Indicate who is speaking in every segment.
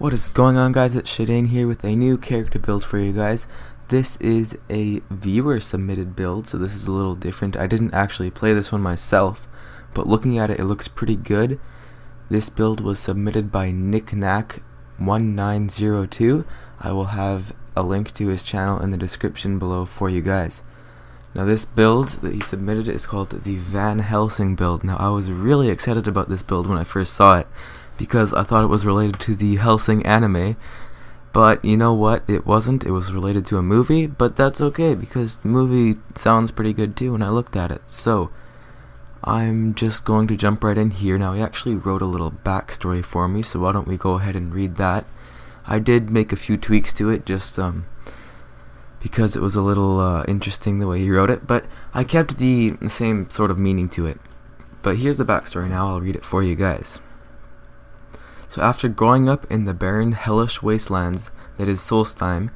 Speaker 1: What is going on, guys? It's Shadane here with a new character build for you guys. This is a viewer submitted build, so this is a little different. I didn't actually play this one myself, but looking at it, it looks pretty good. This build was submitted by Knickknack1902. I will have a link to his channel in the description below for you guys. Now this build that he submitted is called the Van Helsing Build. Now I was really excited about this build when I first saw it, because I thought it was related to the Helsing anime, but you know what, it wasn't. It was related to a movie, but that's okay because the movie sounds pretty good too when I looked at it. So I'm just going to jump right in here. Now he actually wrote a little backstory for me, so why don't we go ahead and read that. I did make a few tweaks to it just because it was a little interesting the way he wrote it, but I kept the same sort of meaning to it. But here's the backstory now. I'll read it for you guys. So after growing up in the barren, hellish wastelands that is Solstheim,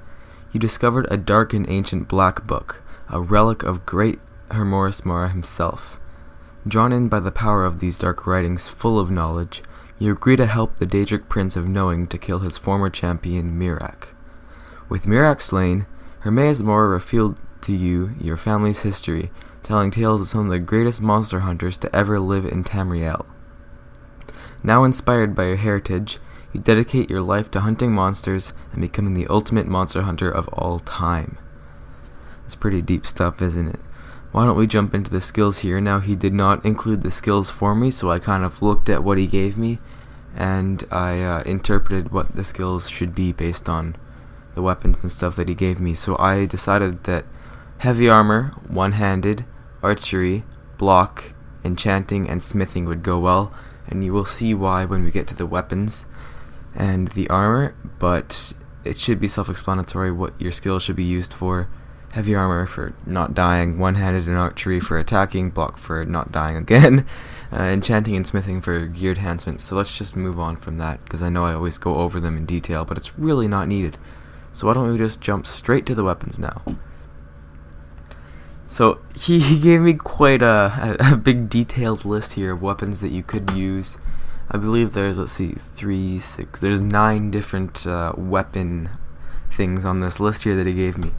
Speaker 1: you discovered a dark and ancient black book, a relic of great Hermoris Mara himself. Drawn in by the power of these dark writings full of knowledge, you agree to help the Daedric Prince of Knowing to kill his former champion Miraak. With Miraak slain, Hermoris Mara revealed to you your family's history, telling tales of some of the greatest monster hunters to ever live in Tamriel. Now inspired by your heritage, you dedicate your life to hunting monsters and becoming the ultimate monster hunter of all time. It's pretty deep stuff, isn't it? Why don't we jump into the skills here? Now he did not include the skills for me, so I kind of looked at what he gave me, and I interpreted what the skills should be based on the weapons and stuff that he gave me. So I decided that heavy armor, one-handed, archery, block, enchanting, and smithing would go well. And you will see why when we get to the weapons and the armor, but it should be self-explanatory what your skills should be used for. Heavy armor for not dying, one-handed and archery for attacking, block for not dying again, enchanting and smithing for gear enhancements. So let's just move on from that, because I know I always go over them in detail, but it's really not needed. So why don't we just jump straight to the weapons now. So he gave me quite a big detailed list here of weapons that you could use. I believe there's, let's see, there's 9 different weapon things on this list here that he gave me.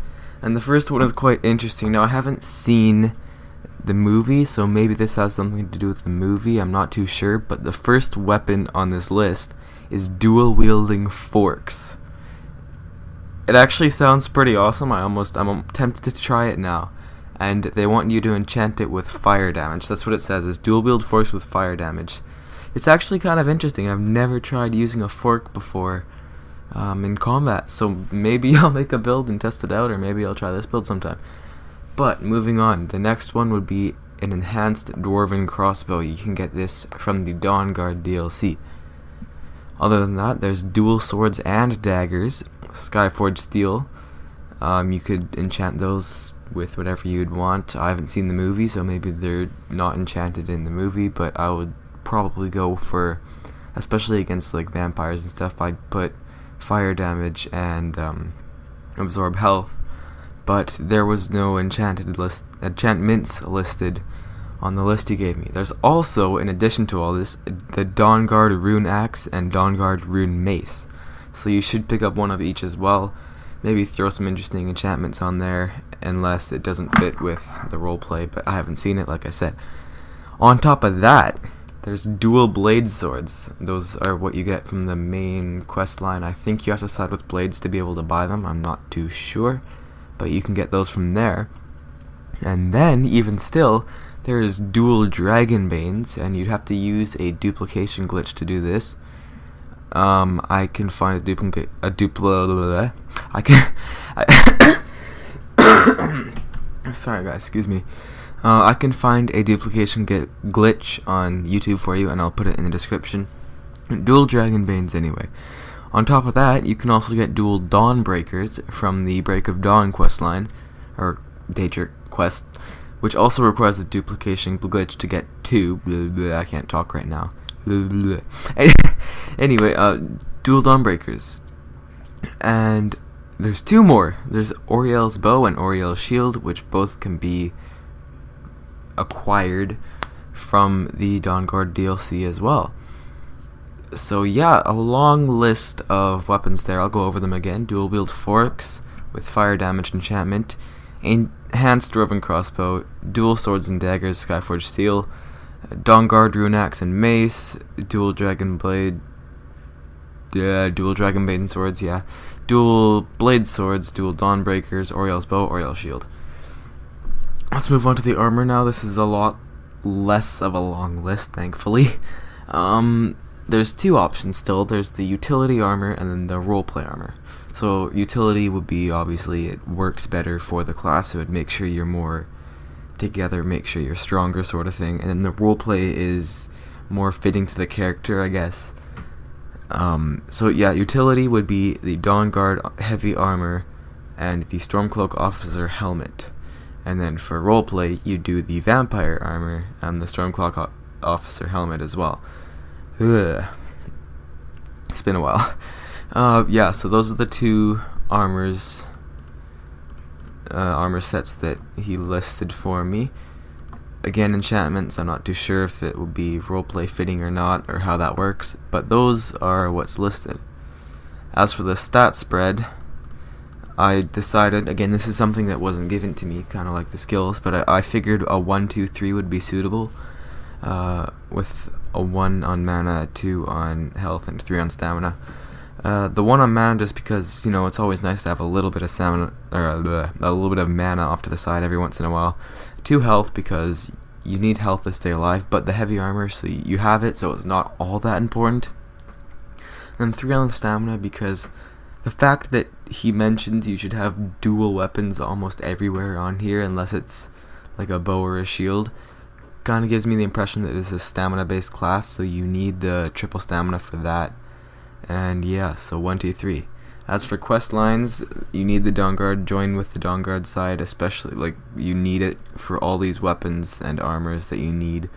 Speaker 1: And the first one is quite interesting. Now I haven't seen the movie, so maybe this has something to do with the movie, I'm not too sure, but the first weapon on this list is dual wielding forks. It actually sounds pretty awesome. I'm tempted to try it now. And they want you to enchant it with fire damage. That's what it says, is dual wield forks with fire damage. It's actually kind of interesting. I've never tried using a fork before in combat, so maybe I'll make a build and test it out, or maybe I'll try this build sometime. But moving on, the next one would be an enhanced Dwarven crossbow. You can get this from the Dawnguard DLC. Other than that, there's dual swords and daggers, Skyforged steel. You could enchant those with whatever you'd want. I haven't seen the movie, so maybe they're not enchanted in the movie, but I would probably go for, especially against like vampires and stuff, I'd put fire damage and absorb health. But there was no enchantments listed on the list he gave me. There's also, in addition to all this, the Dawnguard rune axe and Dawnguard rune mace, so you should pick up one of each as well. Maybe throw some interesting enchantments on there, unless it doesn't fit with the roleplay, but I haven't seen it, like I said. On top of that, there's dual blade swords. Those are what you get from the main quest line. I think you have to side with blades to be able to buy them. I'm not too sure, but you can get those from there. And then, even still, there's dual dragon banes, and you'd have to use a duplication glitch to do this. I can find sorry guys, excuse me. I can find a duplication glitch on YouTube for you, and I'll put it in the description. Dual dragon banes anyway. On top of that, you can also get dual dawn breakers from the Break of Dawn questline, or Daedric quest, which also requires a duplication glitch to get 2. I can't talk right now. Anyway, dual Dawnbreakers. And there's 2 more. There's Oriel's bow and Oriel's shield, which both can be acquired from the Dawnguard DLC as well. So yeah, a long list of weapons there. I'll go over them again. Dual wield forks with fire damage enchantment, enhanced Dwarven crossbow, dual swords and daggers, Skyforged steel, Dawnguard rune axe and mace, dual dragon blade, dual dragon blade and swords, yeah, dual blade swords, dual dawnbreakers, Oriel's bow, Oriel's shield. Let's move on to the armor now. This is a lot less of a long list, thankfully. There's two options still. There's the utility armor and then the roleplay armor. So utility would be, obviously, it works better for the class. It would make sure you're more together, make sure you're stronger, sort of thing. And then the roleplay is more fitting to the character, I guess. So yeah, utility would be the Dawnguard heavy armor and the Stormcloak officer helmet. And then for roleplay, you do the vampire armor and the Stormcloak officer helmet as well. Ugh. It's been a while. Yeah, so those are the two armor sets that he listed for me. Again, enchantments, I'm not too sure if it will be roleplay fitting or not, or how that works, but those are what's listed. As for the stat spread, I decided, again, this is something that wasn't given to me, kind of like the skills, but I figured a 1, 2, 3 would be suitable, with a 1 on mana, 2 on health, and 3 on stamina. The 1 on mana just because, you know, it's always nice to have a little bit of stamina, or a little bit of mana off to the side every once in a while. 2 health because you need health to stay alive, but the heavy armor, so you have it, so it's not all that important. And 3 on the stamina because the fact that he mentions you should have dual weapons almost everywhere on here, unless it's like a bow or a shield, kind of gives me the impression that this is a stamina-based class, so you need the triple stamina for that. And yeah, so 1, 2, 3. As for quest lines, you need the Dawnguard. Join with the Dawnguard side, especially, like, you need it for all these weapons and armors that you need.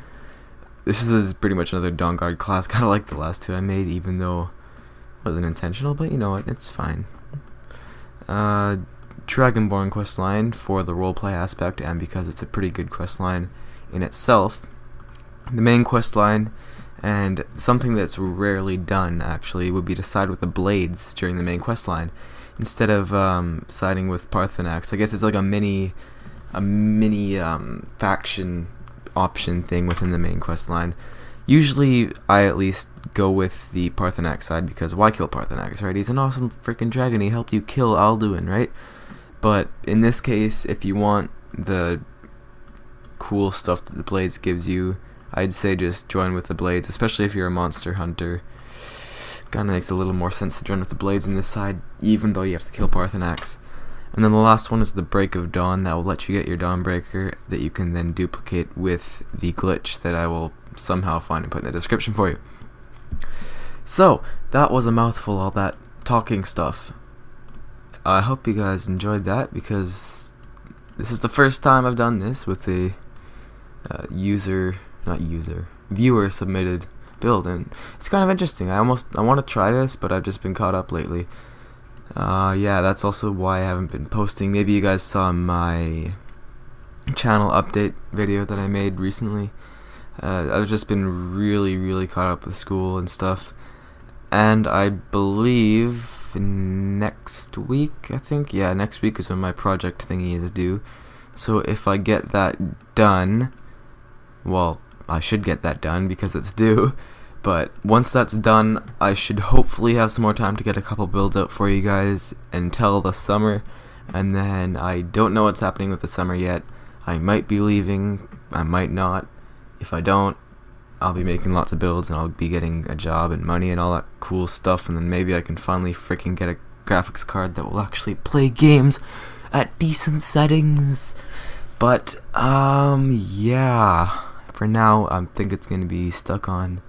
Speaker 1: This is pretty much another Dawnguard class, kind of like the last two I made, even though it wasn't intentional, but you know what, it's fine. Dragonborn questline for the roleplay aspect, and because it's a pretty good questline in itself. The main questline, and something that's rarely done actually, would be to side with the blades during the main questline instead of siding with Parthenax. I guess it's like a mini faction option thing within the main questline. Usually, I at least go with the Parthenax side because why kill Parthenax, right? He's an awesome freaking dragon. He helped you kill Alduin, right? But in this case, if you want the cool stuff that the blades gives you, I'd say just join with the blades, especially if you're a monster hunter. Kinda makes a little more sense to join with the blades in this side, even though you have to kill Parthenax. And then the last one is the Break of Dawn. That will let you get your Dawnbreaker that you can then duplicate with the glitch that I will somehow find and put in the description for you. So, that was a mouthful, all that talking stuff. I hope you guys enjoyed that, because this is the first time I've done this with a viewer submitted build, and it's kind of interesting. I want to try this, but I've just been caught up lately. Yeah, that's also why I haven't been posting. Maybe you guys saw my channel update video that I made recently. I've just been really caught up with school and stuff, and I believe next week, next week is when my project thingy is due. So if I get that done, well, I should get that done because it's due, but once that's done, I should hopefully have some more time to get a couple builds out for you guys until the summer. And then I don't know what's happening with the summer yet. I might be leaving, I might not. If I don't, I'll be making lots of builds and I'll be getting a job and money and all that cool stuff, and then maybe I can finally freaking get a graphics card that will actually play games at decent settings. But yeah, for now I think it's going to be stuck on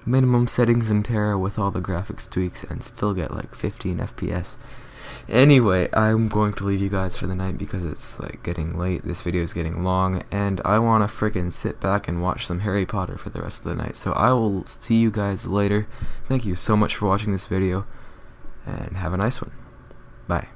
Speaker 1: minimum settings in Terra with all the graphics tweaks and still get like 15 FPS. Anyway, I'm going to leave you guys for the night because it's like getting late. This video is getting long and I want to freaking sit back and watch some Harry Potter for the rest of the night. So I will see you guys later. Thank you so much for watching this video and have a nice one. Bye.